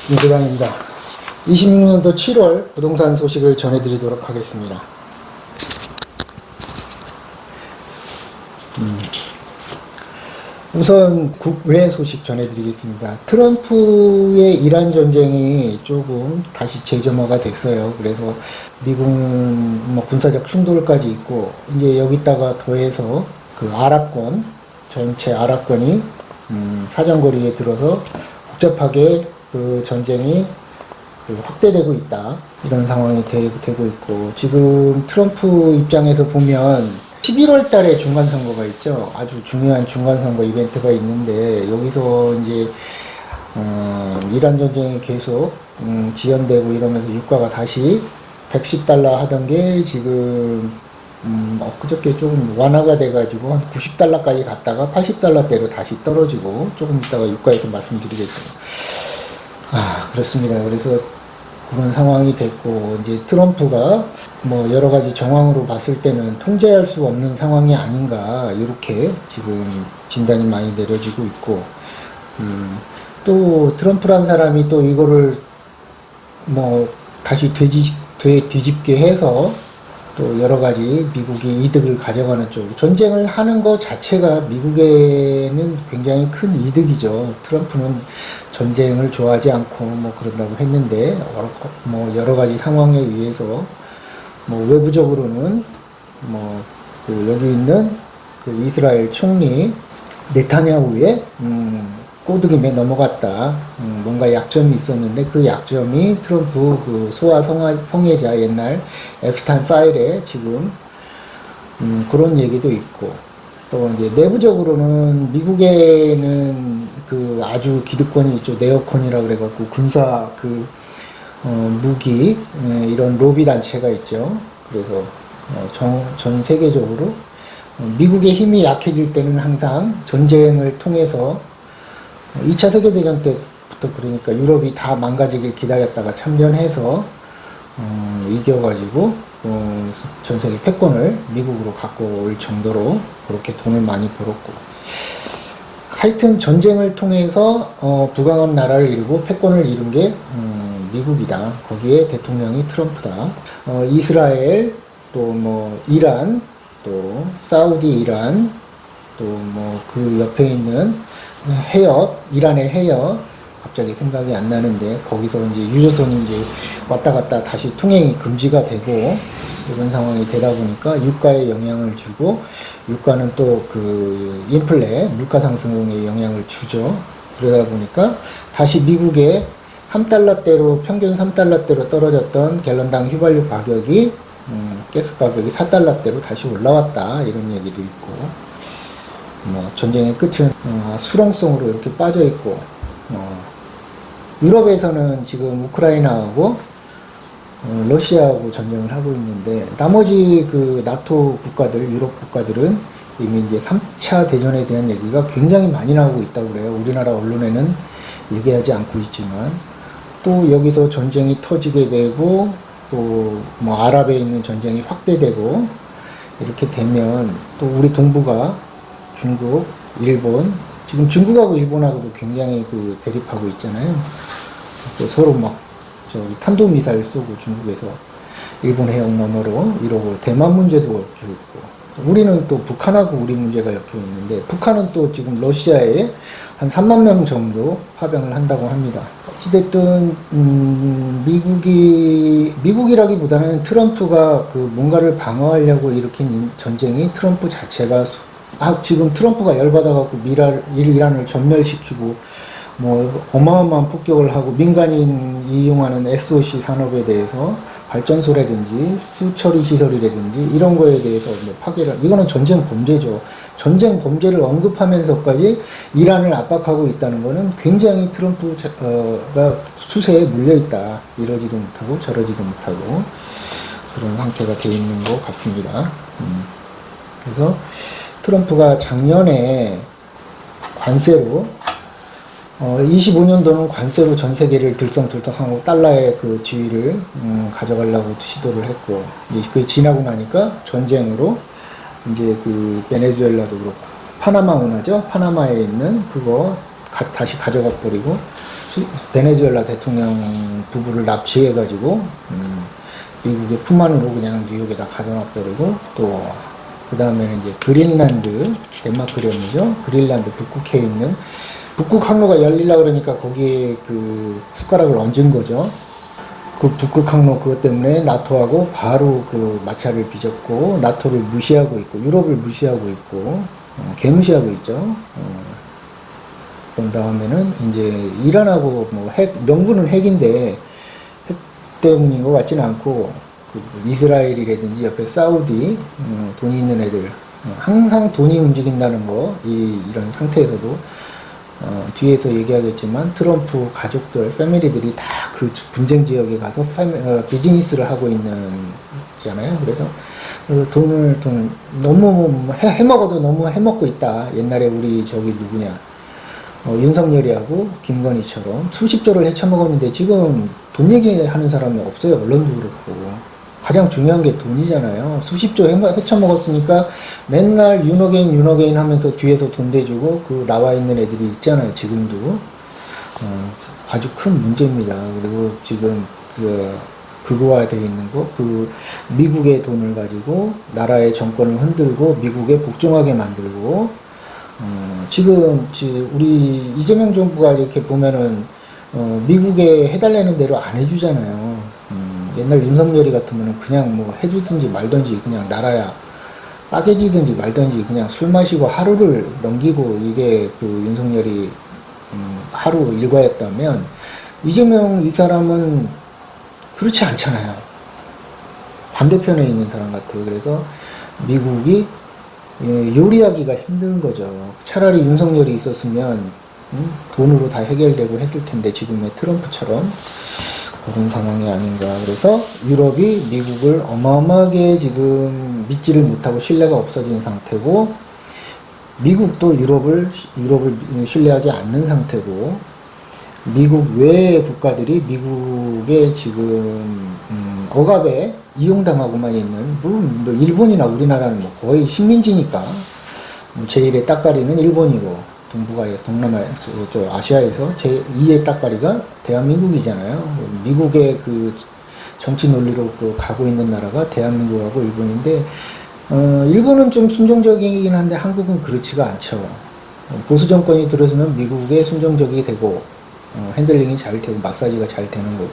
민주당입니다. 26년도 7월 부동산 소식을 전해드리도록 하겠습니다. 우선 국외 소식 전해드리겠습니다. 트럼프의 이란 전쟁이 조금 다시 재점화가 됐어요. 그래서 미국은 뭐 군사적 충돌까지 있고, 이제 여기다가 더해서 그 아랍권, 전체 아랍권이 사정거리에 들어서 복잡하게 그 전쟁이 확대되고 있다. 이런 상황이 되고 있고, 지금 트럼프 입장에서 보면 11월 달에 중간선거가 있죠. 아주 중요한 중간선거 이벤트가 있는데, 여기서 이제, 이란 전쟁이 계속, 지연되고 이러면서 유가가 다시 110달러 하던 게 지금, 엊그저께 조금 완화가 돼가지고 한 90달러까지 갔다가 80달러대로 다시 떨어지고, 조금 이따가 유가에서 말씀드리겠습니다. 그렇습니다. 그래서 그런 상황이 됐고, 이제 트럼프가 뭐 여러 가지 정황으로 봤을 때는 통제할 수 없는 상황이 아닌가, 이렇게 지금 진단이 많이 내려지고 있고, 또 트럼프란 사람이 또 이거를 뭐 다시 뒤집게 해서 또 여러 가지 미국이 이득을 가져가는 쪽, 전쟁을 하는 것 자체가 미국에는 굉장히 큰 이득이죠. 트럼프는 전쟁을 좋아하지 않고 뭐 그런다고 했는데, 뭐 여러 가지 상황에 의해서 뭐 외부적으로는 뭐 그 여기 있는 그 이스라엘 총리 네타냐후의 꼬드김에 넘어갔다. 뭔가 약점이 있었는데 그 약점이 트럼프 그 소아 성애자 옛날 앱스타인 파일에 지금 그런 얘기도 있고, 또 이제 내부적으로는 미국에는 그 아주 기득권이 있죠. 네오콘이라 그래갖고 군사 무기 이런 로비 단체가 있죠. 그래서 전 세계적으로 미국의 힘이 약해질 때는 항상 전쟁을 통해서 2차 세계대전 때부터, 그러니까 유럽이 다 망가지길 기다렸다가 참전해서 이겨가지고 전 세계 패권을 미국으로 갖고 올 정도로 그렇게 돈을 많이 벌었고, 하여튼 전쟁을 통해서 부강한 나라를 이루고 패권을 이룬 게 미국이다. 거기에 대통령이 트럼프다. 이스라엘, 또 뭐 이란, 또 사우디 이란, 또 뭐 그 옆에 있는 해협, 이란의 해협, 갑자기 생각이 안 나는데, 거기서 이제 유조선이 이제 왔다 갔다 다시 통행이 금지가 되고, 이런 상황이 되다 보니까 유가에 영향을 주고, 유가는 또 그 인플레, 물가 상승에 영향을 주죠. 그러다 보니까 다시 미국의 3달러대로, 평균 3달러대로 떨어졌던 갤런당 휘발유 가격이, 가스 가격이 4달러대로 다시 올라왔다. 이런 얘기도 있고, 뭐 전쟁의 끝은 수렁성으로 이렇게 빠져 있고, 유럽에서는 지금 우크라이나하고 러시아하고 전쟁을 하고 있는데, 나머지 그 나토 국가들, 유럽 국가들은 이미 이제 3차 대전에 대한 얘기가 굉장히 많이 나오고 있다고 그래요. 우리나라 언론에는 얘기하지 않고 있지만, 또 여기서 전쟁이 터지게 되고, 또 뭐 아랍에 있는 전쟁이 확대되고, 이렇게 되면 또 우리 동북아, 중국, 일본, 지금 중국하고 일본하고도 굉장히 그 대립하고 있잖아요. 또 서로 막 탄도미사일 쏘고, 중국에서 일본 해역 너머로 이러고, 대만 문제도 엮여 있고, 우리는 또 북한하고 우리 문제가 엮여 있는데, 북한은 또 지금 러시아에 한 3만 명 정도 파병을 한다고 합니다. 어찌됐든 미국이라기보다는 트럼프가 그 뭔가를 방어하려고 일으킨 전쟁이, 트럼프 자체가 지금 트럼프가 열받아갖고 이란을 전멸시키고, 뭐 어마어마한 폭격을 하고, 민간인 이용하는 SOC 산업에 대해서 발전소라든지 수처리 시설이라든지 이런 거에 대해서 뭐 파괴를, 이거는 전쟁 범죄죠. 전쟁 범죄를 언급하면서까지 이란을 압박하고 있다는 거는 굉장히 트럼프가 수세에 물려있다. 이러지도 못하고 저러지도 못하고 그런 상태가 되어 있는 것 같습니다. 그래서 트럼프가 작년에 관세로 25년도는 관세로 전 세계를 들썩들썩하고 달러의 그 지위를 가져가려고 시도를 했고, 이제 그게 지나고 나니까 전쟁으로 이제 그 베네수엘라도 그렇고, 파나마 운하죠. 파나마에 있는 그거 다시 가져가 버리고, 베네수엘라 대통령 부부를 납치해가지고 미국의 품 안으로 그냥 뉴욕에다 가둬놔버리고, 또 그 다음에는 이제 그린란드, 덴마크령이죠. 그린란드 북극해에 있는 북극 항로가 열리려 그러니까 거기에 그 숟가락을 얹은 거죠. 그 북극 항로 그것 때문에 나토하고 바로 그 마찰을 빚었고, 나토를 무시하고 있고, 유럽을 무시하고 있고, 개무시하고 있죠. 그런 다음에는 이제 이란하고 뭐 명분은 핵인데 핵 때문인 것 같지는 않고, 그 이스라엘이라든지 옆에 사우디, 돈이 있는 애들, 항상 돈이 움직인다는 거, 이런 상태에서도 뒤에서 얘기하겠지만 트럼프 가족들, 패밀리들이 다 그 분쟁 지역에 가서 비즈니스를 하고 있잖아요. 그래서 돈을 너무 해먹어도 너무 해먹고 있다. 옛날에 우리 저기 누구냐, 윤석열이하고 김건희처럼 수십 조를 헤쳐먹었는데 지금 돈 얘기하는 사람이 없어요. 언론도 그렇고. 가장 중요한 게 돈이잖아요. 수십 조 헤쳐먹었으니까 맨날 윤어게인 하면서 뒤에서 돈 대주고 그 나와 있는 애들이 있잖아요. 지금도. 아주 큰 문제입니다. 그리고 지금 그거와 되어 있는 거, 그 미국의 돈을 가지고 나라의 정권을 흔들고 미국에 복종하게 만들고, 지금 우리 이재명 정부가 이렇게 보면은 미국에 해달라는 대로 안 해주잖아요. 옛날 윤석열이 같으면은 그냥 뭐 해주든지 말든지, 그냥 나라야 빠개지든지 말든지 그냥 술 마시고 하루를 넘기고, 이게 그 윤석열이 하루 일과였다면, 이재명 이 사람은 그렇지 않잖아요. 반대편에 있는 사람 같아요. 그래서 미국이 요리하기가 힘든 거죠. 차라리 윤석열이 있었으면 돈으로 다 해결되고 했을 텐데, 지금의 트럼프처럼 그런 상황이 아닌가. 그래서 유럽이 미국을 어마어마하게 지금 믿지를 못하고 신뢰가 없어진 상태고, 미국도 유럽을 신뢰하지 않는 상태고, 미국 외의 국가들이 미국의 지금 억압에 이용당하고만 있는, 물론 뭐 일본이나 우리나라는 뭐 거의 식민지니까 제1의 따까리는 일본이고, 아시아에서 제2의 따까리가 대한민국이잖아요. 미국의 그 정치 논리로 가고 있는 나라가 대한민국하고 일본인데, 일본은 좀 순종적이긴 한데 한국은 그렇지가 않죠. 보수 정권이 들어서면 미국에 순종적이 되고, 핸들링이 잘 되고 마사지가 잘 되는 거고,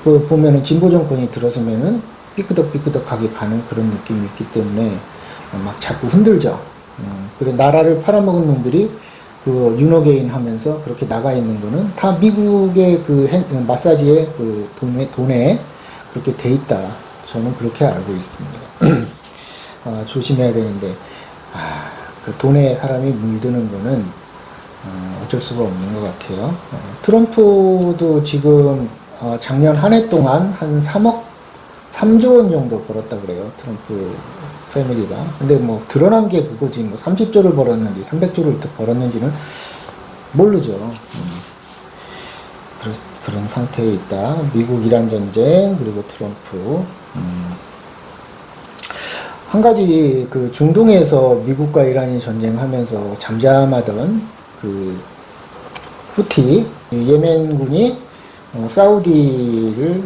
그 보면은 진보 정권이 들어서면은 삐끄덕삐끄덕하게 가는 그런 느낌이 있기 때문에 막 자꾸 흔들죠. 그래 나라를 팔아먹은 놈들이 그 유노게인 하면서 그렇게 나가 있는 거는 다 미국의 그 마사지의 그 돈에 그렇게 돼 있다. 저는 그렇게 알고 있습니다. 조심해야 되는데, 그 돈에 사람이 물드는 거는 어쩔 수가 없는 것 같아요. 트럼프도 지금 작년 한 해 동안 한 3조 원 정도 벌었다 그래요. 트럼프 패밀리가. 근데 뭐 드러난 게 그거지, 뭐 30조를 벌었는지 300조를 벌었는지는 모르죠. 그런 상태에 있다. 미국 이란 전쟁, 그리고 트럼프. 한 가지 그 중동에서 미국과 이란이 전쟁하면서 잠잠하던 그 후티 예멘군이 사우디를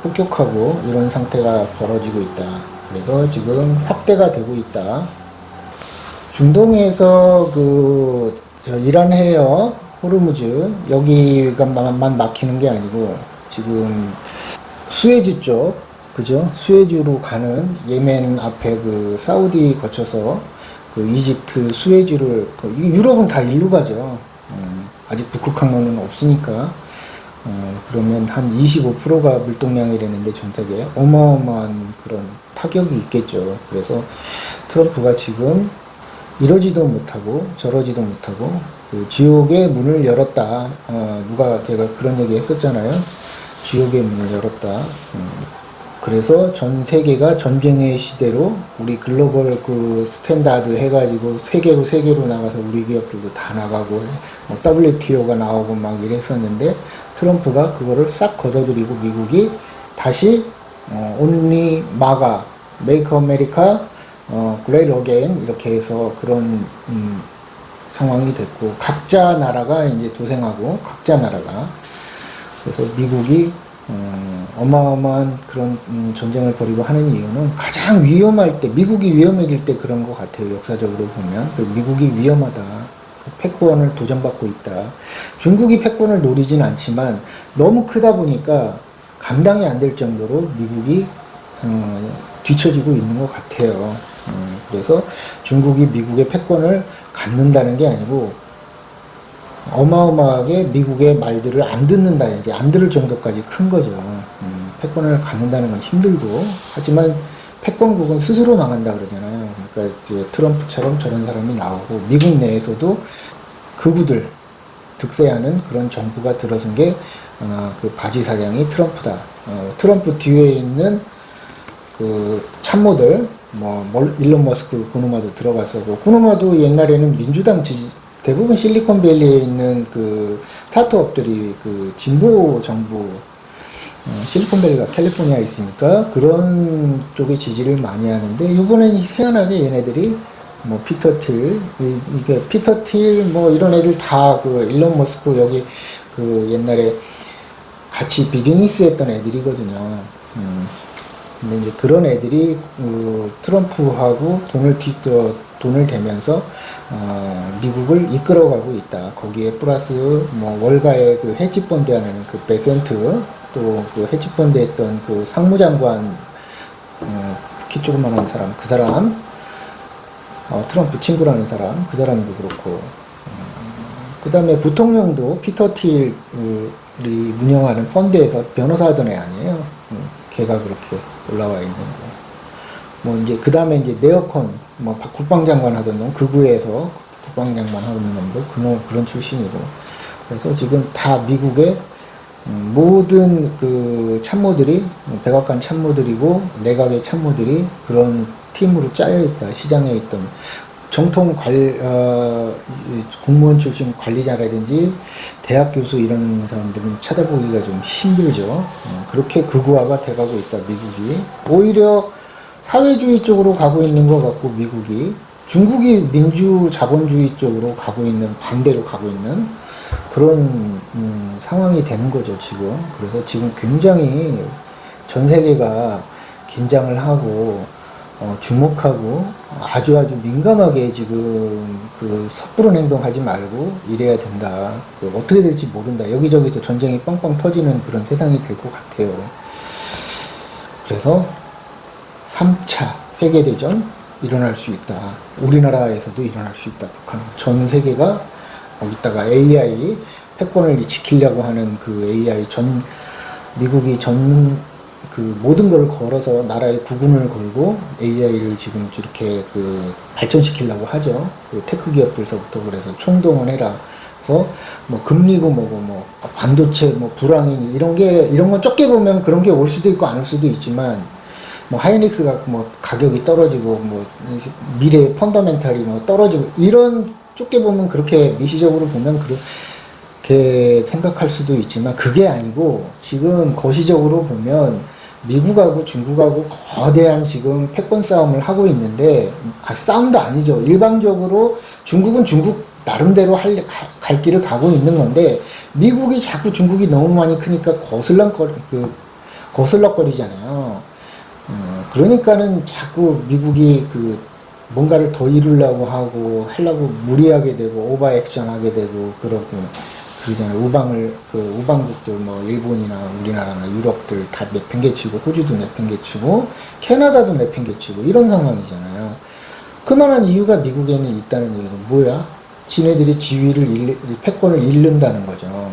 폭격하고 이런 상태가 벌어지고 있다. 그래서 지금 확대가 되고 있다. 중동에서 이란 해역 호르무즈 여기가만 막히는 게 아니고, 지금 수에즈 쪽, 그죠? 수에즈로 가는 예멘 앞에 그 사우디 거쳐서 그 이집트 수에즈를, 유럽은 다 일로 가죠. 아직 북극 항로는 없으니까. 그러면 한 25%가 물동량이라는데 전 세계에 어마어마한 그런 타격이 있겠죠. 그래서 트럼프가 지금 이러지도 못하고 저러지도 못하고 그 지옥의 문을 열었다. 걔가 그런 얘기 했었잖아요. 지옥의 문을 열었다. 그래서 전 세계가 전쟁의 시대로 우리 글로벌 그 스탠다드 해가지고 세계로 나가서 우리 기업들도 다 나가고 뭐 WTO가 나오고 막 이랬었는데, 트럼프가 그거를 싹 걷어들이고 미국이 다시 only MAGA, Make America Great Again 이렇게 해서 그런 상황이 됐고, 각자 나라가 이제 도생하고 각자 나라가 그래서 미국이 어마어마한 그런 전쟁을 벌이고 하는 이유는 가장 위험할 때, 미국이 위험해질 때 그런 것 같아요. 역사적으로 보면. 미국이 위험하다. 패권을 도전받고 있다. 중국이 패권을 노리진 않지만 너무 크다 보니까 감당이 안 될 정도로 미국이 뒤처지고 있는 것 같아요. 그래서 중국이 미국의 패권을 갖는다는 게 아니고 어마어마하게 미국의 말들을 안 듣는다, 이제 안 들을 정도까지 큰 거죠. 패권을 갖는다는 건 힘들고, 하지만 패권국은 스스로 망한다 그러잖아요. 그러니까 트럼프처럼 저런 사람이 나오고, 미국 내에서도 극우들, 득세하는 그런 정부가 들어선 게, 그 바지 사장이 트럼프다. 트럼프 뒤에 있는 그 참모들, 일론 머스크 그놈아도 들어갔었고, 그놈아도 옛날에는 민주당 지지, 대부분 실리콘밸리에 있는 그 스타트업들이 그 진보 정부, 실리콘밸리가 캘리포니아에 있으니까 그런 쪽의 지지를 많이 하는데, 이번엔 희한하게 얘네들이 피터 틸, 이게 피터 틸 이런 애들 다 그 일론 머스크 여기 그 옛날에 같이 비즈니스 했던 애들이거든요. 근데 이제 그런 애들이 트럼프하고 돈을 대면서 미국을 이끌어가고 있다. 거기에 플러스 월가의 그 헤지펀드 하는 그 베센트, 또 그 헤지펀드 했던 그 상무장관, 키 조그만한 사람, 그 사람, 트럼프 친구라는 사람, 그 사람도 그렇고, 그 다음에 부통령도 피터 틸이 운영하는 펀드에서 변호사 하던 애 아니에요. 걔가 그렇게 올라와 있는 거. 이제, 그 다음에 이제 네어컨, 국방장관 하던 놈, 극우에서 국방장관 하던 놈도 그런 출신이고. 그래서 지금 다 미국의 모든 그 참모들이, 백악관 참모들이고, 내각의 참모들이 그런 팀으로 짜여있다. 시장에 있던 정통 공무원 출신 관리자라든지 대학 교수 이런 사람들은 찾아보기가 좀 힘들죠. 그렇게 극우화가 돼가고 있다, 미국이. 오히려 사회주의 쪽으로 가고 있는 것 같고, 미국이. 중국이 민주 자본주의 쪽으로 가고 있는, 반대로 가고 있는 그런 상황이 되는 거죠, 지금. 그래서 지금 굉장히 전 세계가 긴장을 하고, 주목하고 아주 민감하게 지금 그 섣부른 행동하지 말고 이래야 된다. 어떻게 될지 모른다. 여기저기서 전쟁이 빵빵 터지는 그런 세상이 될 것 같아요. 그래서 3차 세계대전 일어날 수 있다. 우리나라에서도 일어날 수 있다. 북한. 전 세계가 거기다가 AI 패권을 지키려고 하는 그 AI 미국이 그 모든 걸 걸어서 나라의 국운을 걸고 AI를 지금 이렇게 그 발전시키려고 하죠. 그 테크 기업들서부터 그래서 총동원 해라. 그래서 금리고 반도체 불황이니 이런 건 좁게 보면 그런 게 올 수도 있고 안 올 수도 있지만 하이닉스가 가격이 떨어지고 미래의 펀더멘탈이 떨어지고 이런 좁게 보면 그렇게 미시적으로 보면 그렇게 생각할 수도 있지만 그게 아니고 지금 거시적으로 보면 미국하고 중국하고 거대한 지금 패권 싸움을 하고 있는데, 싸움도 아니죠. 일방적으로 중국은 중국 나름대로 갈 길을 가고 있는 건데, 미국이 자꾸 중국이 너무 많이 크니까 거슬럭거리잖아요. 그러니까는 자꾸 미국이 뭔가를 더 이루려고 하려고 무리하게 되고, 오버 액션 하게 되고, 그러잖아요. 우방국들, 일본이나 우리나라나 유럽들 다 내팽개치고, 호주도 내팽개치고, 캐나다도 내팽개치고, 이런 상황이잖아요. 그만한 이유가 미국에는 있다는 얘기는 뭐야? 지네들이 패권을 잃는다는 거죠.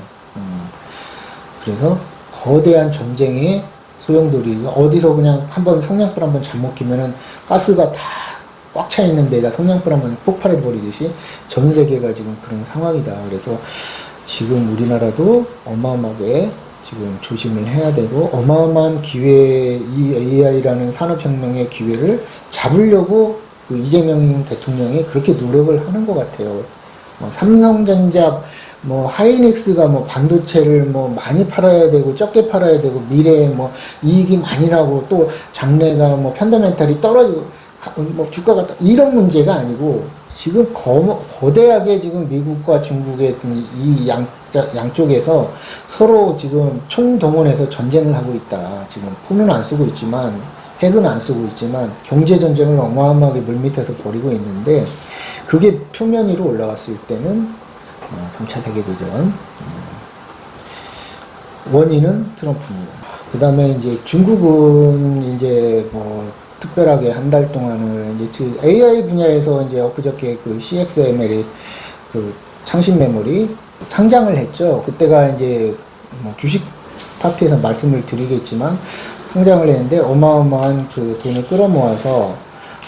그래서 거대한 전쟁의 소용돌이, 어디서 그냥 성냥불 한번 잘못 끼면은 가스가 다 꽉 차 있는 데다 성냥불 한번 폭발해 버리듯이 전 세계가 지금 그런 상황이다. 그래서 지금 우리나라도 어마어마하게 지금 조심을 해야 되고, 어마어마한 기회, 이 AI라는 산업혁명의 기회를 잡으려고 이재명 대통령이 그렇게 노력을 하는 것 같아요. 삼성전자, 하이닉스가 반도체를 많이 팔아야 되고, 적게 팔아야 되고, 미래에 이익이 많이 나고, 또 장래가 펀더멘탈이 떨어지고, 주가가 이런 문제가 아니고, 지금 거대하게 지금 미국과 중국의 이 양쪽에서 서로 지금 총동원해서 전쟁을 하고 있다. 지금 폰은 안 쓰고 있지만, 핵은 안 쓰고 있지만, 경제전쟁을 어마어마하게 물밑에서 벌이고 있는데, 그게 표면 위로 올라갔을 때는 3차 세계대전. 원인은 트럼프입니다. 그 다음에 이제 중국은 이제 뭐 특별하게 한 달 동안을 이제 AI 분야에서 이제 엊그저께 그 CXML이 그 창신 메모리 상장을 했죠. 그때가 이제 뭐 주식 파트에서 말씀을 드리겠지만 상장을 했는데 어마어마한 그 돈을 끌어모아서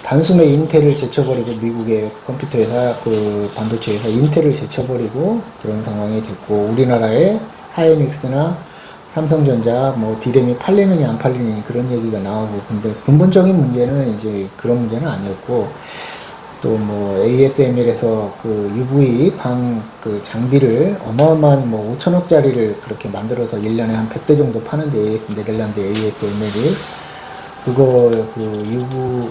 단숨에 인텔을 제쳐버리고 미국의 컴퓨터 회사 그 반도체 회사 인텔을 제쳐버리고 그런 상황이 됐고 우리나라의 하이닉스나 삼성전자 뭐 디램이 팔리느냐 안 팔리느냐 그런 얘기가 나오고 근데 근본적인 문제는 이제 그런 문제는 아니었고 또 뭐 ASML에서 그 UV 광 그 장비를 어마어마한 뭐 5천억짜리를 그렇게 만들어서 1년에 한 100대 정도 파는데 네덜란드 ASML이 그거 그 UV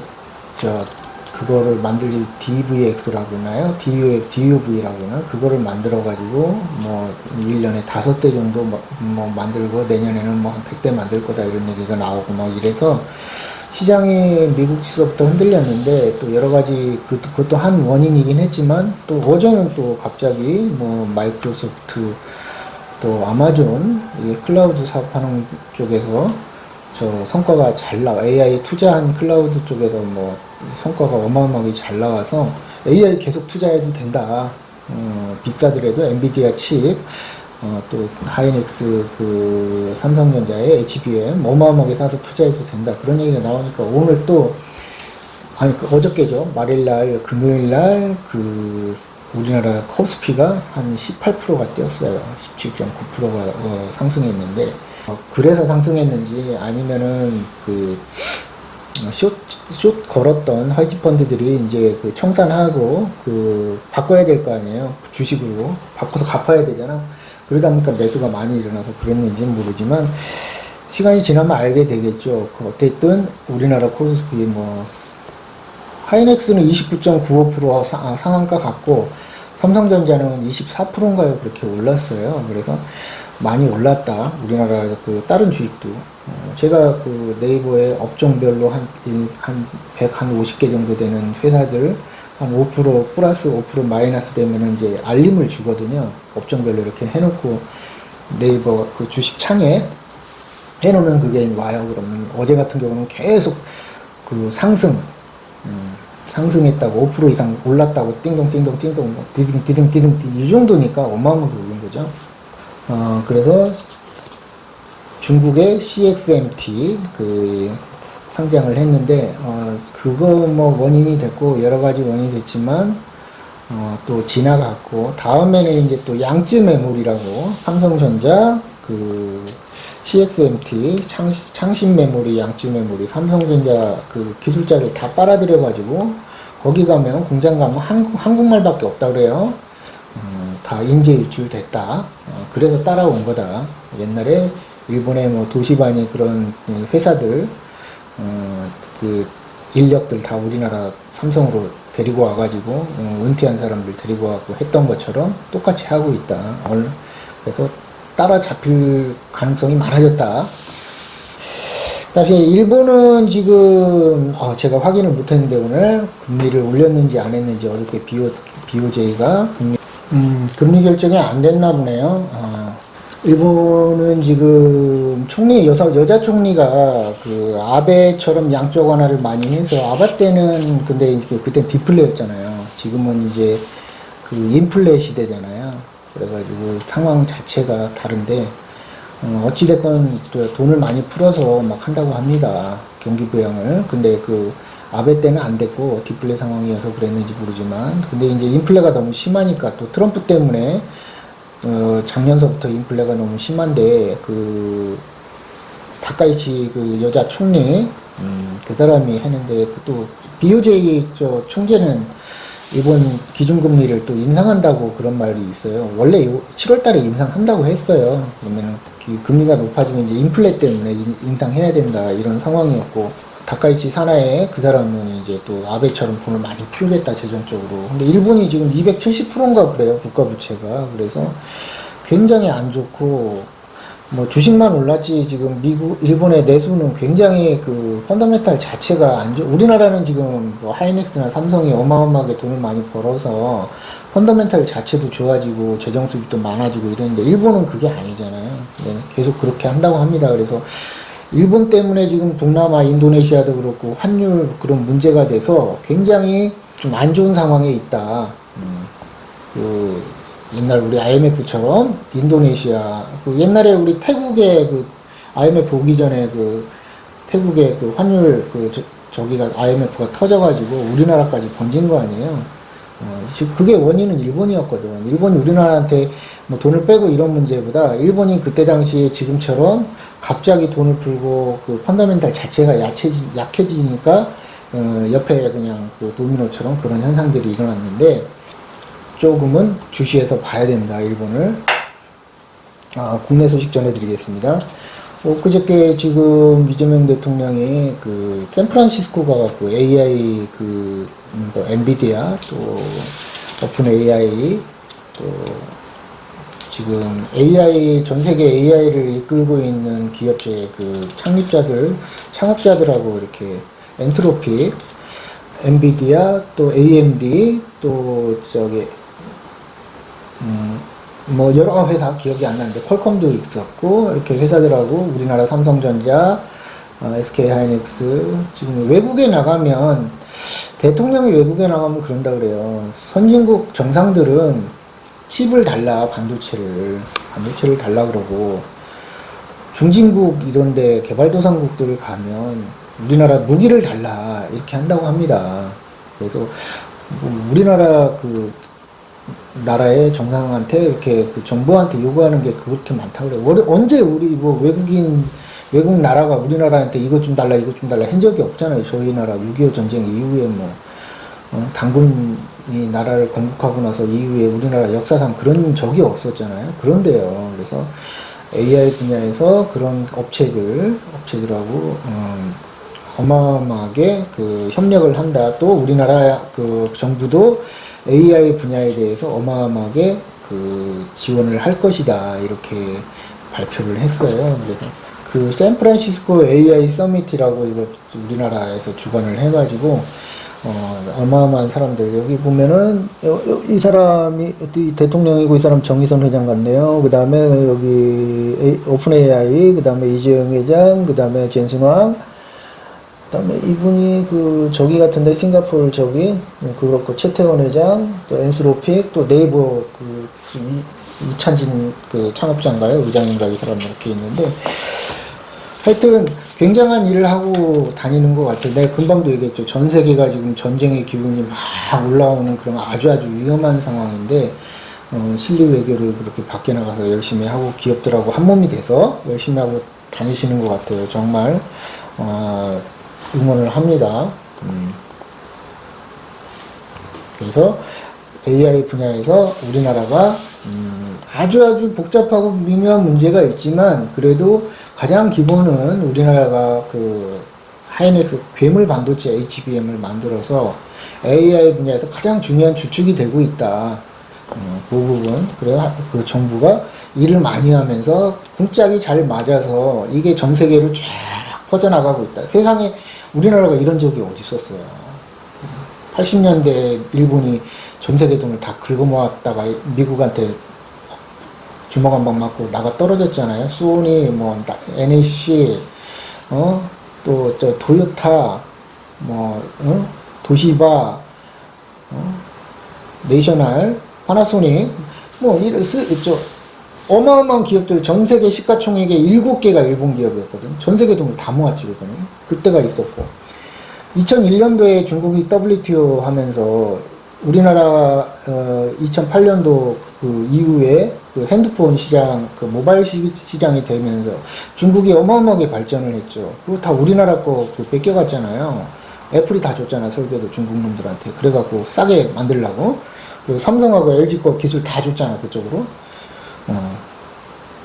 그거를 만들기 DVX라고 하나요? DUV라고 하나? 그거를 만들어가지고, 뭐, 1년에 5대 정도 뭐 만들고, 내년에는 뭐 한 100대 만들 거다, 이런 얘기가 나오고 막 이래서, 시장이 미국에서부터 흔들렸는데, 또 여러 가지, 그것도 한 원인이긴 했지만, 또 어제는 또 갑자기, 뭐, 마이크로소프트, 또 아마존, 이 클라우드 사업하는 쪽에서, 성과가 잘 나와. AI 투자한 클라우드 쪽에서 뭐, 성과가 어마어마하게 잘 나와서 AI 계속 투자해도 된다. 비싸더라도 엔비디아 칩, 또 하이닉스 그 삼성전자의 HBM 어마어마하게 사서 투자해도 된다. 그런 얘기가 나오니까 오늘 또, 어저께죠. 말일날, 금요일날 그 우리나라 코스피가 한 18%가 뛰었어요. 17.9%가 상승했는데, 그래서 상승했는지 아니면은 숏 걸었던 화이트 펀드들이 이제 그 청산하고 바꿔야 될 거 아니에요. 주식으로 바꿔서 갚아야 되잖아. 그러다 보니까 매수가 많이 일어나서 그랬는지는 모르지만 시간이 지나면 알게 되겠죠. 어쨌든 우리나라 코스피 뭐 하이넥스는 29.95% 상한가 갔고 삼성전자는 24%인가요? 그렇게 올랐어요. 그래서 많이 올랐다. 우리나라 그 다른 주식도. 제가 그 네이버에 업종별로 한 150개 정도 되는 회사들 한 5% 플러스 5% 마이너스 되면은 이제 알림을 주거든요. 업종별로 이렇게 해놓고 네이버 그 주식 창에 해놓으면 그게 와요. 그러면 어제 같은 경우는 계속 그 상승했다고 5% 이상 올랐다고 띵동띵동 디딩 이 정도니까 어마어마하게 오른 거죠. 그래서 중국의 CXMT 상장을 했는데 그거 뭐 원인이 됐고 여러 가지 원인이 됐지만 또 지나갔고 다음에는 이제 또 양쯔 메모리라고 삼성전자 CXMT 창신 메모리 양쯔 메모리 삼성전자 그 기술자들 다 빨아들여 가지고 거기 가면 공장 가면 한국말밖에 없다 그래요. 다 인재 유출됐다. 그래서 따라온 거다. 옛날에 일본의 뭐 도시반이 그런 회사들, 그 인력들 다 우리나라 삼성으로 데리고 와가지고, 은퇴한 사람들 데리고 와고 했던 것처럼 똑같이 하고 있다. 그래서 따라잡힐 가능성이 많아졌다. 다시 일본은 지금, 제가 확인을 못했는데 오늘 금리를 올렸는지 안 했는지 어저께 BOJ가 금리 결정이 안 됐나 보네요. 일본은 지금 여자 총리가 그 아베처럼 양쪽 완화를 많이 해서 아베 때는 근데 그때 디플레였잖아요. 지금은 이제 그 인플레 시대잖아요. 그래가지고 상황 자체가 다른데 어찌됐건 돈을 많이 풀어서 막 한다고 합니다. 경기 부양을. 근데 아베 때는 안 됐고 디플레 상황이어서 그랬는지 모르지만 근데 이제 인플레가 너무 심하니까 또 트럼프 때문에 작년서부터 인플레가 너무 심한데 다카이치 여자 총리 그 사람이 했는데 또 BOJ 총재는 이번 기준금리를 또 인상한다고 그런 말이 있어요. 원래 7월달에 인상한다고 했어요. 그러면은 금리가 높아지면 이제 인플레 때문에 인상해야 된다 이런 상황이었고 다카이치 사나에 그 사람은 이제 또 아베처럼 돈을 많이 풀겠다 재정적으로. 근데 일본이 지금 270%인가 그래요 국가 부채가. 그래서 굉장히 안 좋고, 뭐 주식만 올랐지 지금 일본의 내수는 굉장히 그 펀더멘탈 자체가 안 좋. 우리나라는 지금 뭐 하이닉스나 삼성이 어마어마하게 돈을 많이 벌어서 펀더멘탈 자체도 좋아지고 재정 수입도 많아지고 이러는데 일본은 그게 아니잖아요. 네, 계속 그렇게 한다고 합니다. 그래서 일본 때문에 지금 동남아, 인도네시아도 그렇고 환율 그런 문제가 돼서 굉장히 좀 안 좋은 상황에 있다. 그 옛날 우리 IMF처럼 인도네시아, 그 옛날에 우리 태국의 그 IMF 오기 전에 그 태국의 그 환율 저기가 IMF가 터져가지고 우리나라까지 번진 거 아니에요. 그게 원인은 일본이었거든. 일본이 우리나라한테 뭐 돈을 빼고 이런 문제보다 일본이 그때 당시에 지금처럼 갑자기 돈을 풀고 그 펀더멘탈 자체가 약해지니까 옆에 그냥 그 도미노처럼 그런 현상들이 일어났는데 조금은 주시해서 봐야 된다, 일본을. 국내 소식 전해드리겠습니다. 그저께 지금 이재명 대통령이 그 샌프란시스코 가갖고 AI 뭐 엔비디아 또 오픈 AI 또 지금 AI 전 세계 AI를 이끌고 있는 기업체 그 창업자들하고 이렇게 엔트로피, 엔비디아 또 AMD 또 저기 뭐 여러 회사 기억이 안 나는데 퀄컴도 있었고 이렇게 회사들하고 우리나라 삼성전자, SK하이닉스 지금 외국에 나가면 대통령이 외국에 나가면 그런다 그래요. 선진국 정상들은 칩을 달라 반도체를 달라 그러고 중진국 이런데 개발도상국들 가면 우리나라 무기를 달라 이렇게 한다고 합니다. 그래서 우리나라 그 나라의 정상한테 이렇게 그 정부한테 요구하는 게 그렇게 많다고 그래요. 언제 우리 뭐 외국 나라가 우리나라한테 이것 좀 달라 이것 좀 달라 한 적이 없잖아요. 저희 나라 6.25 전쟁 이후에 뭐 당군이 나라를 건국하고 나서 이후에 우리나라 역사상 그런 적이 없었잖아요. 그런데요. 그래서 AI 분야에서 그런 업체들하고 어마어마하게 그 협력을 한다. 또 우리나라 그 정부도 AI 분야에 대해서 어마어마하게 그 지원을 할 것이다. 이렇게 발표를 했어요. 그래서 그 샌프란시스코 AI 서밋이라고 이거 우리나라에서 주관을 해가지고 어마어마한 사람들 여기 보면은 이 사람이 이 대통령이고 이 사람 정의선 회장 같네요. 그 다음에 여기 오픈 AI, 그 다음에 이재용 회장, 그 다음에 젠슨왕, 그 다음에 이분이 그 저기 같은데 싱가포르 저기 그렇고 최태원 회장, 또 엔스로픽, 또 네이버 이찬진 그 창업자인가요? 의장인가 이 사람 이렇게 있는데 하여튼 굉장한 일을 하고 다니는 것 같아요. 내가 금방도 얘기했죠. 전 세계가 지금 전쟁의 기운이 막 올라오는 그런 아주 위험한 상황인데 실리 외교를 그렇게 밖에 나가서 열심히 하고 기업들하고 한 몸이 돼서 열심히 하고 다니시는 것 같아요. 정말 응원을 합니다. 그래서 AI 분야에서 우리나라가 아주 복잡하고 미묘한 문제가 있지만 그래도 가장 기본은 우리나라가 그 하이닉스 괴물 반도체 HBM을 만들어서 AI 분야에서 가장 중요한 주축이 되고 있다. 그 부분. 그래서 그 정부가 일을 많이 하면서 쿵짝이 잘 맞아서 이게 전 세계로 쫙 퍼져나가고 있다. 세상에 우리나라가 이런 적이 어디 있었어요. 80년대 일본이 전 세계 돈을 다 긁어모았다가 미국한테 주먹 한 방 맞고 나가 떨어졌잖아요. 소니, 뭐, NEC, 또, 도요타, 도시바, 내셔널, 파나소닉, 어마어마한 기업들 전 세계 시가총액의 7개가 일본 기업이었거든. 전 세계 돈을 다 모았지, 그거는. 그때가 있었고. 2001년도에 중국이 WTO 하면서 우리나라 2008년도 그 이후에 그 핸드폰 시장, 그 모바일 시장이 되면서 중국이 어마어마하게 발전을 했죠. 그거 다 우리나라 거 그 뺏겨갔잖아요. 애플이 다 줬잖아, 설계도 중국 놈들한테. 그래갖고 싸게 만들라고. 그리고 삼성하고 LG 거 기술 다 줬잖아, 그쪽으로.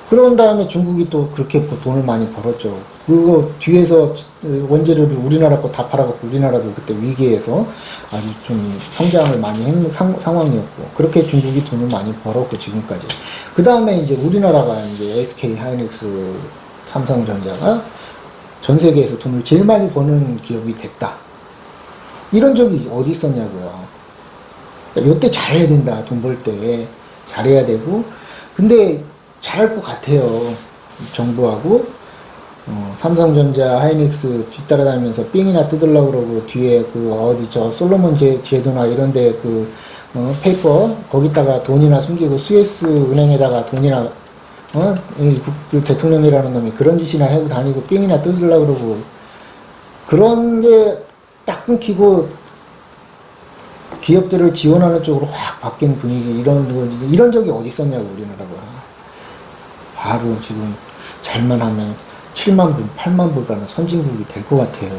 그런 다음에 중국이 또 그렇게 돈을 많이 벌었죠. 그거 뒤에서 원재료를 우리나라 거 다 팔아갖고 우리나라도 그때 위기에서 아주 좀 성장을 많이 한 상황이었고, 그렇게 중국이 돈을 많이 벌었고, 지금까지. 그 다음에 이제 우리나라가 이제 SK 하이닉스, 삼성전자가 전 세계에서 돈을 제일 많이 버는 기업이 됐다. 이런 적이 어디 있었냐고요. 요때 잘해야 된다. 돈 벌 때 잘해야 되고, 근데 잘할 것 같아요. 정부하고 삼성전자, 하이닉스 뒤따라다니면서 삥이나 뜯으려고 그러고, 뒤에 그 어디 저 솔로몬 제도나 이런데 그 페이퍼 거기다가 돈이나 숨기고, 스위스 은행에다가 돈이나 그 대통령이라는 놈이 그런 짓이나 하고 다니고 삥이나 뜯으려고 그러고, 그런 게 딱 끊기고 기업들을 지원하는 쪽으로 확 바뀐 분위기, 이런 적이 어디 있었냐고, 우리나라가. 바로 지금 잘만 하면 7만 불, 8만 불 가는 선진국이 될 것 같아요.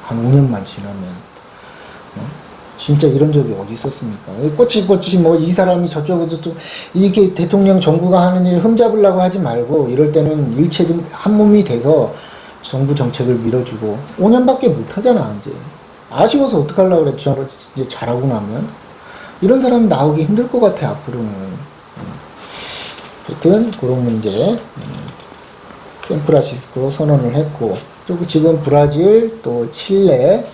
한 5년만 지나면. 진짜 이런 적이 어디 있었습니까? 꼬치꼬치 뭐 이 사람이 저쪽에도 또 이렇게 대통령 정부가 하는 일 흠잡으려고 하지 말고, 이럴 때는 일체 한 몸이 돼서 정부 정책을 밀어주고. 5년밖에 못 하잖아, 이제. 아쉬워서 어떡하려고 그래, 이제 잘하고 나면. 이런 사람 나오기 힘들 것 같아, 앞으로는. 하여튼, 그런 문제. 샌프란시스코 선언을 했고, 또 지금 브라질, 또 칠레,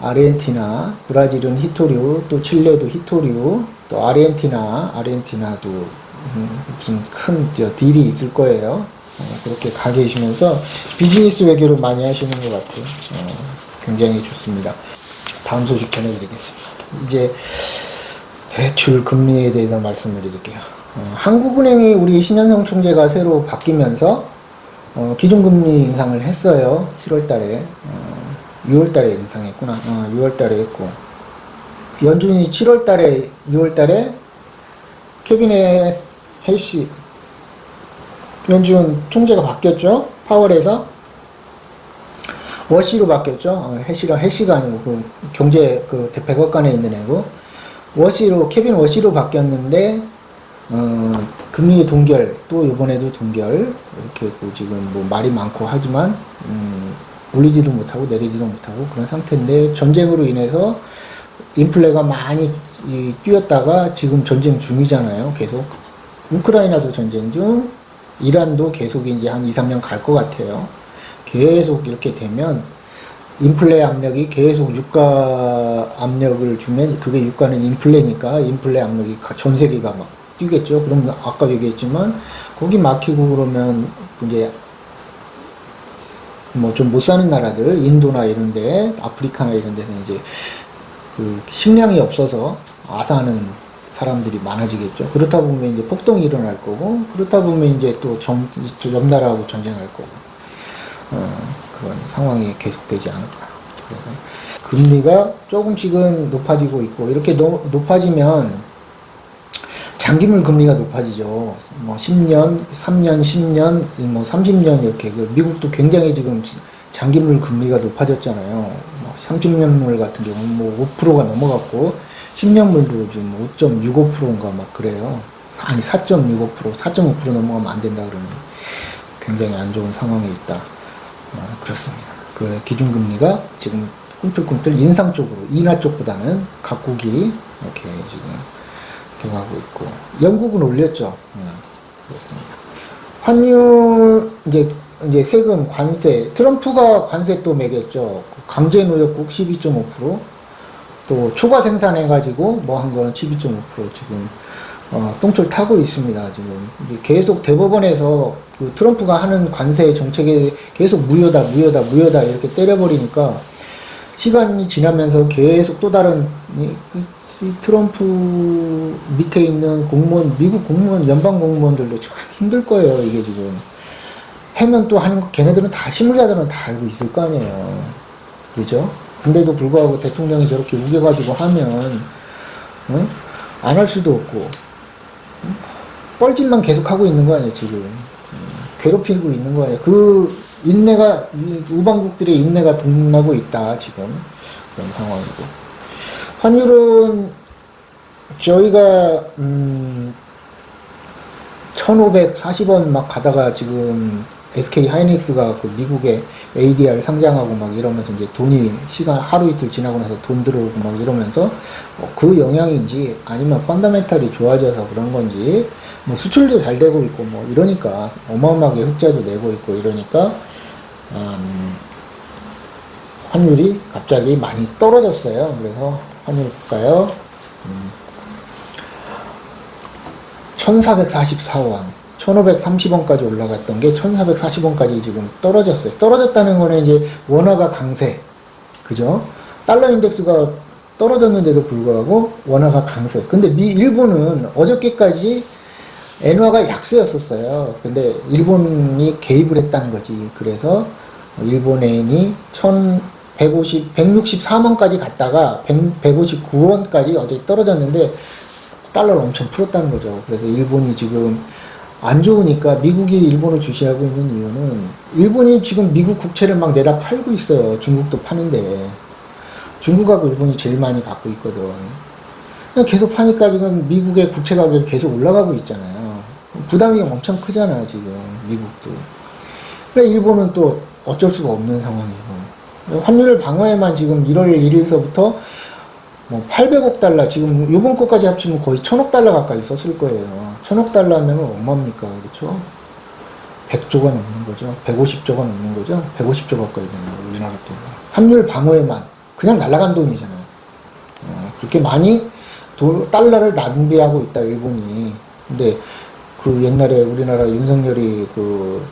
아르헨티나, 브라질은 히토류, 또 칠레도 히토류, 또 아르헨티나도 무슨 큰 딜이 있을 거예요. 그렇게 가 계시면서 비즈니스 외교를 많이 하시는 것 같아요. 굉장히 좋습니다. 다음 소식 전해드리겠습니다. 이제 대출 금리에 대해서 말씀을 드릴게요. 한국은행이 우리 신현성 총재가 새로 바뀌면서 기준금리 인상을 했어요. 7월달에 6월달에 인상했구나. 6월달에 했고, 연준이 7월달에 6월달에 캐비넷 해시, 연준 총재가 바뀌었죠. 파월에서 워시로 바뀌었죠. 해시가 아니고 그 경제 그 백악관에 있는 애고, 워시로, 케빈 워시로 바뀌었는데, 금리 동결, 또 이번에도 동결, 이렇게 지금 뭐 말이 많고 하지만 올리지도 못하고 내리지도 못하고 그런 상태인데, 전쟁으로 인해서 인플레가 많이 뛰었다가 지금 전쟁 중이잖아요. 계속 우크라이나도 전쟁 중, 이란도 계속 이제 한 2, 3년 갈 것 같아요. 계속 이렇게 되면 인플레 압력이 계속 유가 압력을 주면, 그게 유가는 인플레니까 인플레 압력이 전 세계가 막 뛰겠죠. 그럼 아까 얘기했지만 거기 막히고 그러면 이제 뭐 좀 못 사는 나라들, 인도나 이런데, 아프리카나 이런 데서 이제 그 식량이 없어서 아사하는 사람들이 많아지겠죠. 그렇다 보면 이제 폭동이 일어날 거고, 그렇다 보면 이제 또 옆 나라하고 전쟁할 거고, 그런 상황이 계속되지 않을까. 그래서 금리가 조금씩은 높아지고 있고, 이렇게 높아지면 장기물 금리가 높아지죠. 뭐 10년, 3년, 10년, 뭐 30년 이렇게. 미국도 굉장히 지금 장기물 금리가 높아졌잖아요. 30년물 같은 경우는 뭐 5%가 넘어갔고, 10년물도 지금 5.65%인가 막 그래요. 아니 4.65%, 4.5% 넘어가면 안 된다 그러는, 굉장히 안 좋은 상황에 있다. 그렇습니다. 그 기준금리가 지금 꿈틀꿈틀 인상 쪽으로, 인하 쪽보다는 각국이 이렇게 지금 돼가고 있고, 영국은 올렸죠. 그렇습니다. 환율, 이제 세금, 관세, 트럼프가 관세 또 매겼죠. 강제노역국 12.5%, 또 초과 생산해가지고 뭐 한 거는 12.5% 지금 똥줄 타고 있습니다. 지금 계속 대법원에서 그 트럼프가 하는 관세 정책에 계속 무효다 이렇게 때려버리니까, 시간이 지나면서 계속 또 다른 이 트럼프 밑에 있는 공무원, 미국 공무원, 연방 공무원들도 참 힘들 거예요. 이게 지금 해면 또 하는 거, 걔네들은 다, 실무자들은 다 알고 있을 거 아니에요. 그죠? 근데도 불구하고 대통령이 저렇게 우겨가지고 하면, 안 할 수도 없고, 뻘짓만 계속 하고 있는 거 아니에요, 지금. 괴롭히고 있는 거 아니에요. 그 인내가, 우방국들의 인내가 동나고 있다, 지금. 그런 상황이고. 환율은 저희가 1540원 막 가다가 지금 SK 하이닉스가 그 미국의 ADR 상장하고 막 이러면서 이제 돈이 시간 하루 이틀 지나고 나서 돈 들어오고 막 이러면서 그 영향인지 아니면 펀더멘탈이 좋아져서 그런 건지 뭐 수출도 잘 되고 있고 뭐 이러니까 어마어마하게 흑자도 내고 있고 이러니까 환율이 갑자기 많이 떨어졌어요. 그래서 환율 볼까요? 1444원 1530원까지 올라갔던 게 1440원까지 지금 떨어졌어요. 떨어졌다는 거는 이제 원화가 강세. 그죠? 달러 인덱스가 떨어졌는데도 불구하고 원화가 강세. 근데 일본은 어저께까지 엔화가 약세였었어요. 근데 일본이 개입을 했다는 거지. 그래서 일본엔이 164원까지 갔다가 159원까지 어제 떨어졌는데 달러를 엄청 풀었다는 거죠. 그래서 일본이 지금 안 좋으니까 미국이 일본을 주시하고 있는 이유는 일본이 지금 미국 국채를 막 내다 팔고 있어요. 중국도 파는데 중국하고 일본이 제일 많이 갖고 있거든. 계속 파니까 지금 미국의 국채 가격이 계속 올라가고 있잖아요. 부담이 엄청 크잖아 지금 미국도. 그래 일본은 또 어쩔 수가 없는 상황이고 환율 방어에만 지금 1월 1일서부터 뭐 800억 달러 지금 요번 것까지 합치면 거의 1000억 달러 가까이 썼을 거예요. 1000억 달러면 얼마입니까? 그렇죠? 100조가 넘는 거죠. 150조가 넘는 거죠. 150조 가까이 되는 거예요. 우리나라 돈. 환율 방어에만 그냥 날아간 돈이잖아요. 그렇게 많이 달러를 낭비하고 있다 일본이. 근데 그 옛날에 우리나라 윤석열이 그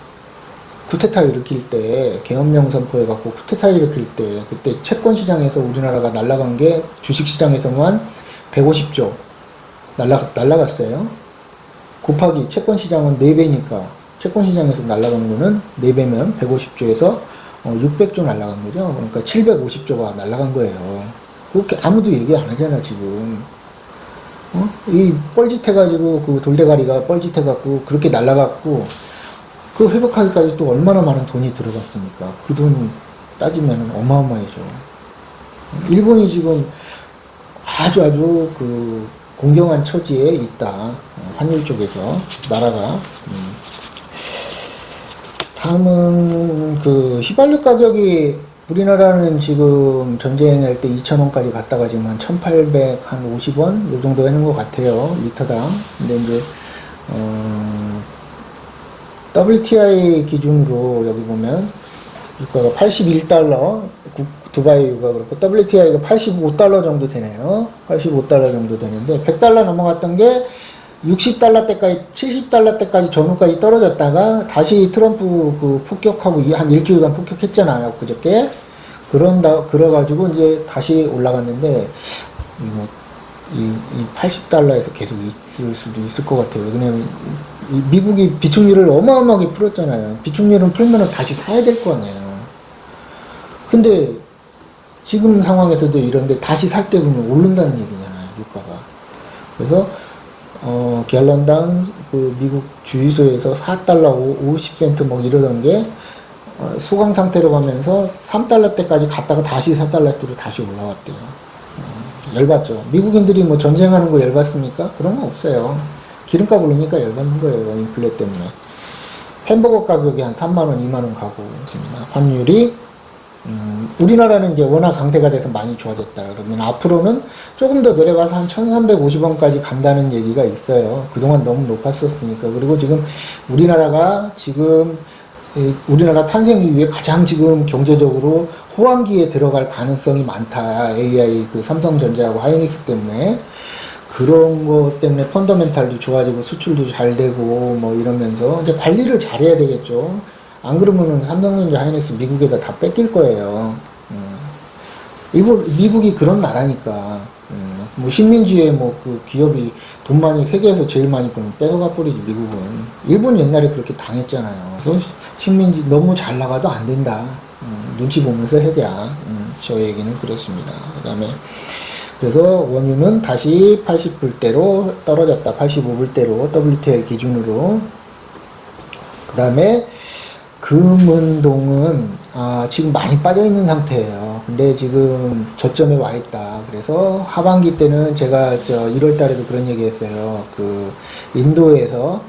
쿠데타 일으킬 때 계엄령 선포해갖고 쿠데타 일으킬 때 그때 채권 시장에서 우리나라가 날아간 게 주식 시장에서만 150조 날아갔어요. 곱하기 채권 시장은 4배니까 채권 시장에서 날아간 거는 4배면 150조에서 600조 날아간 거죠. 그러니까 750조가 날아간 거예요. 그렇게 아무도 얘기 안 하잖아 지금. 이 뻘짓해가지고 그 돌대가리가 뻘짓해갖고 그렇게 날아갔고 그 회복하기까지 또 얼마나 많은 돈이 들어갔습니까? 그 돈 따지면 어마어마해죠. 일본이 지금 아주 그 공경한 처지에 있다. 환율 쪽에서 나라가. 다음은 그 휘발유 가격이 우리나라는 지금 전쟁할 때 2,000원까지 갔다가 지금 한 1,850원 요 정도 하는 것 같아요. 리터당. 근데 이제 WTI 기준으로 여기 보면 유가가 81달러, 두바이 유가 그렇고 WTI가 85달러 정도 되네요. 85달러 정도 되는데 100달러 넘어갔던 게 60달러 때까지 70달러 때까지 전후까지 떨어졌다가 다시 트럼프 그 폭격하고 한 일주일간 폭격했잖아요. 그저께 그래가지고 이제 다시 올라갔는데 이 80달러에서 계속 있을 수도 있을 것 같아요. 왜냐면 미국이 비축률을 어마어마하게 풀었잖아요. 비축률은 풀면은 다시 사야 될 거 아니에요. 근데 지금 상황에서도 이런데 다시 살 때 보면 오른다는 얘기잖아요. 유가가. 그래서 갤런당 그 미국 주유소에서 4달러 50센트 뭐 이러던 게 소강 상태로 가면서 3달러 때까지 갔다가 다시 4달러대로 다시 올라왔대요. 열받죠. 미국인들이 뭐 전쟁하는 거 열받습니까? 그런 거 없어요. 기름값 오르니까 열받는 거예요. 인플레 때문에. 햄버거 가격이 한 3만원, 2만원 가고 있습니다. 환율이 우리나라는 이제 워낙 강세가 돼서 많이 좋아졌다. 그러면 앞으로는 조금 더 내려가서 한 1350원까지 간다는 얘기가 있어요. 그동안 너무 높았었으니까. 그리고 지금 우리나라가 지금 우리나라 탄생 이후에 가장 지금 경제적으로 호황기에 들어갈 가능성이 많다. AI 그 삼성전자하고 하이닉스 때문에. 그런 것 때문에 펀더멘탈도 좋아지고 수출도 잘 되고 뭐 이러면서 이제 관리를 잘해야 되겠죠. 안 그러면은 삼성전자, 하이닉스 미국에다 다 뺏길 거예요. 미국이 그런 나라니까. 뭐 식민지에 뭐 그 기업이 돈 많이 세계에서 제일 많이 벌면 뺏어가 버리지 미국은. 일본 옛날에 그렇게 당했잖아요. 그래서 식민지 너무 잘 나가도 안 된다. 눈치 보면서 해야. 저 얘기는 그렇습니다. 그다음에 그래서 원유는 다시 80불대로 떨어졌다. 85불대로 WTI 기준으로. 그 다음에 금은동은 지금 많이 빠져있는 상태예요. 근데 지금 저점에 와 있다. 그래서 하반기 때는 제가 1월 달에도 그런 얘기 했어요. 그 인도에서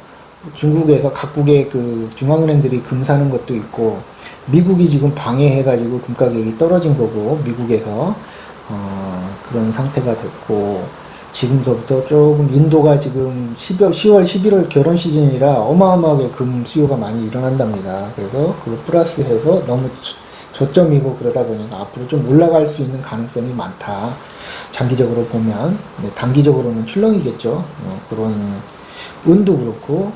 중국에서 각국의 그 중앙은행들이 금 사는 것도 있고, 미국이 지금 방해해가지고 금 가격이 떨어진 거고, 미국에서 그런 상태가 됐고, 지금서부터 조금 인도가 지금 10월, 11월 결혼 시즌이라 어마어마하게 금 수요가 많이 일어난답니다. 그래서 그걸 플러스해서 너무 저점이고 그러다 보니까 앞으로 좀 올라갈 수 있는 가능성이 많다. 장기적으로 보면. 네, 단기적으로는 출렁이겠죠. 그런 운도 그렇고,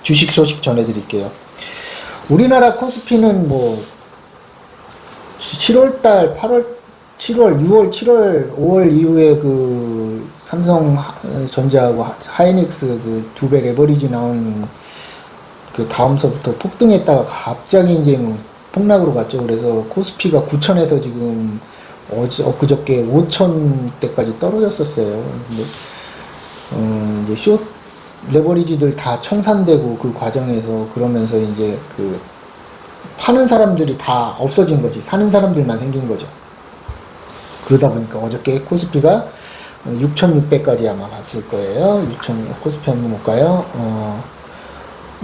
주식 소식 전해드릴게요. 우리나라 코스피는 뭐 7월달, 8월, 7월, 6월, 7월, 5월 이후에 그 삼성전자하고 하이닉스 그 두 배 레버리지 나온 그 다음서부터 폭등했다가 갑자기 이제 뭐 폭락으로 갔죠. 그래서 코스피가 9천에서 지금 엊그저께 5천대까지 떨어졌었어요. 근데 이제 숏 레버리지들 다 청산되고 그 과정에서 그러면서 이제 그 파는 사람들이 다 없어진 거지. 사는 사람들만 생긴 거죠. 그러다 보니까 어저께 코스피가 6,600까지 아마 갔을 거예요. 코스피 한번 볼까요?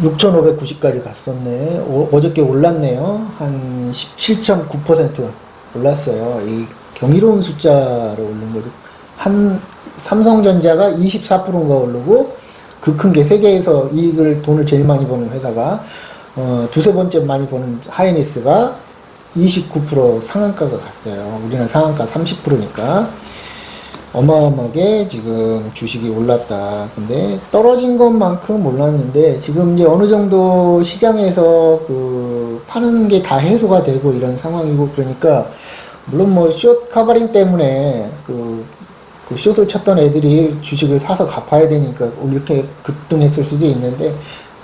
6,590까지 갔었네. 어저께 올랐네요. 한 17.9% 올랐어요. 이 경이로운 숫자로 오른 거죠. 삼성전자가 24%인가 오르고, 그 큰 게 세계에서 돈을 제일 많이 버는 회사가, 두세 번째 많이 버는 하이닉스가 29% 상한가가 갔어요. 우리는 상한가 30%니까. 어마어마하게 지금 주식이 올랐다. 근데 떨어진 것만큼 올랐는데, 지금 이제 어느 정도 시장에서 그 파는 게 다 해소가 되고 이런 상황이고, 그러니까, 물론 뭐 숏 커버링 때문에 그 숏을 쳤던 애들이 주식을 사서 갚아야 되니까 이렇게 급등했을 수도 있는데,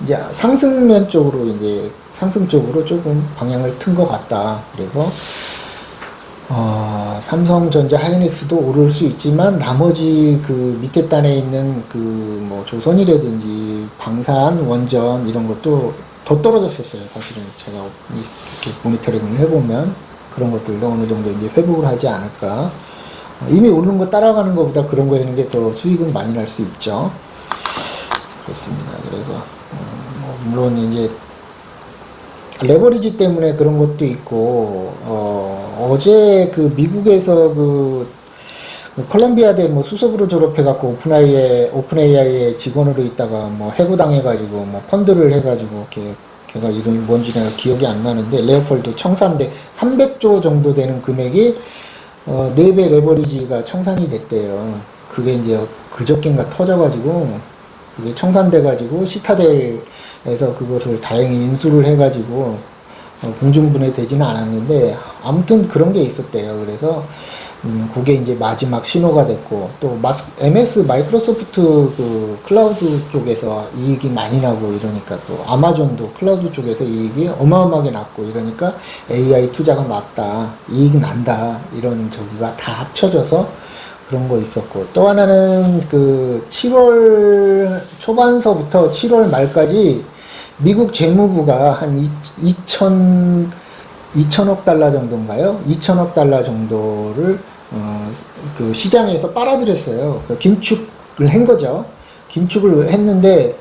이제 상승면 쪽으로 이제 상승 쪽으로 조금 방향을 튼 것 같다. 그래서 삼성전자 하이닉스도 오를 수 있지만 나머지 그 밑에 단에 있는 그 뭐 조선이라든지 방산, 원전 이런 것도 더 떨어졌었어요. 사실은 제가 이렇게 모니터링을 해보면 그런 것들도 어느 정도 이제 회복을 하지 않을까. 이미 오르는 거 따라가는 것보다 그런 거 하는 게 더 수익은 많이 날 수 있죠. 그렇습니다. 그래서 물론 이제 레버리지 때문에 그런 것도 있고, 어제 그 미국에서 그 컬럼비아대 뭐 수석으로 졸업해갖고 오픈AI의 직원으로 있다가 뭐 해고당해가지고 뭐 펀드를 해가지고 걔가 이름이 뭔지 내가 기억이 안 나는데, 레오폴드 청산대 300조 정도 되는 금액이 4배 레버리지가 청산이 됐대요. 그게 이제 그저께인가 터져가지고 그게 청산돼가지고 시타델에서 그것을 다행히 인수를 해가지고 공중분해 되지는 않았는데, 아무튼 그런 게 있었대요. 그래서 그게 이제 마지막 신호가 됐고, 또 MS 마이크로소프트 그 클라우드 쪽에서 이익이 많이 나고 이러니까, 또 아마존도 클라우드 쪽에서 이익이 어마어마하게 났고 이러니까 AI 투자가 맞다, 이익이 난다, 이런 저기가 다 합쳐져서 그런 거 있었고, 또 하나는 그 7월 초반서부터 7월 말까지 미국 재무부가 한 2천억 달러 정도인가요? 2천억 달러 정도를 그 시장에서 빨아들였어요. 긴축을 한 거죠. 긴축을 했는데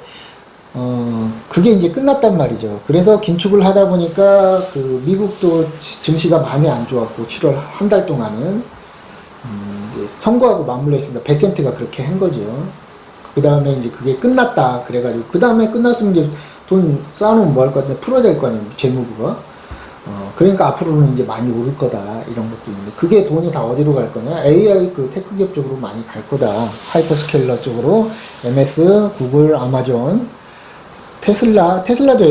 그게 이제 끝났단 말이죠. 그래서 긴축을 하다 보니까 그 미국도 증시가 많이 안 좋았고, 7월 한 달 동안은 선거하고 맞물려 있습니다. 100센트가 그렇게 한 거죠. 그 다음에 이제 그게 끝났다. 그래가지고 그 다음에 끝났으면 이제 돈 쌓아놓으면 뭐 할 것 같은데 풀어야 될 거 아니에요, 재무부가. 그러니까 앞으로는 이제 많이 오를 거다, 이런 것도 있는데, 그게 돈이 다 어디로 갈 거냐? AI 그 테크 기업 쪽으로 많이 갈 거다. 하이퍼스케일러 쪽으로, MS, 구글, 아마존, 테슬라도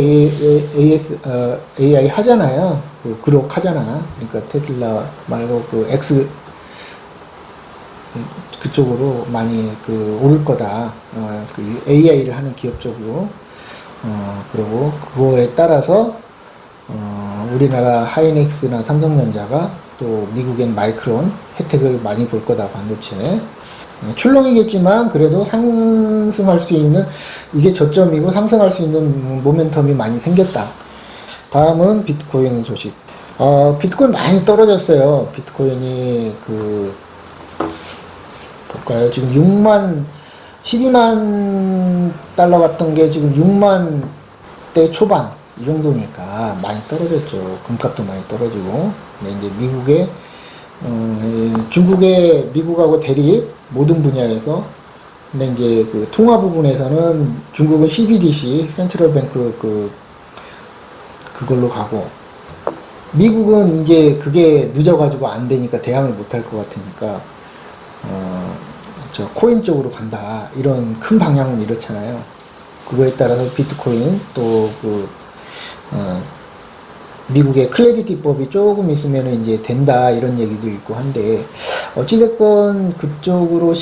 AI 하잖아요. 그록 하잖아. 그러니까 테슬라 말고 그 그쪽으로 많이 오를 거다. 그 AI를 하는 기업 쪽으로. 그리고 그거에 따라서 우리나라 하이닉스나 삼성전자가, 또 미국엔 마이크론 혜택을 많이 볼 거다, 반도체. 출렁이겠지만 그래도 상승할 수 있는, 이게 저점이고 상승할 수 있는 모멘텀이 많이 생겼다. 다음은 비트코인 소식. 비트코인 많이 떨어졌어요. 비트코인이 볼까요? 지금 12만 달러 같던 게 지금 6만 대 초반 이 정도니까 많이 떨어졌죠. 금값도 많이 떨어지고. 근데 이제 중국의 미국하고 대립 모든 분야에서. 근데 이제 그 통화 부분에서는 중국은 CBDC 센트럴 뱅크 그걸로 가고, 미국은 이제 그게 늦어가지고 안 되니까 대항을 못할 것 같으니까 저 코인 쪽으로 간다, 이런 큰 방향은 이렇잖아요. 그거에 따라서 비트코인 또 미국의 클레딧 기법이 조금 있으면 이제 된다, 이런 얘기도 있고 한데, 어찌됐건 그쪽으로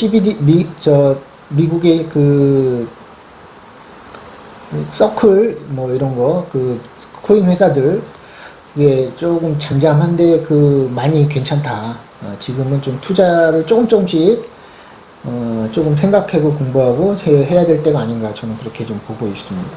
미국의 서클 뭐 이런 거 코인 회사들 이게 조금 잠잠한데 많이 괜찮다. 지금은 좀 투자를 조금씩 조금 생각하고 공부하고 해야 될 때가 아닌가, 저는 그렇게 좀 보고 있습니다.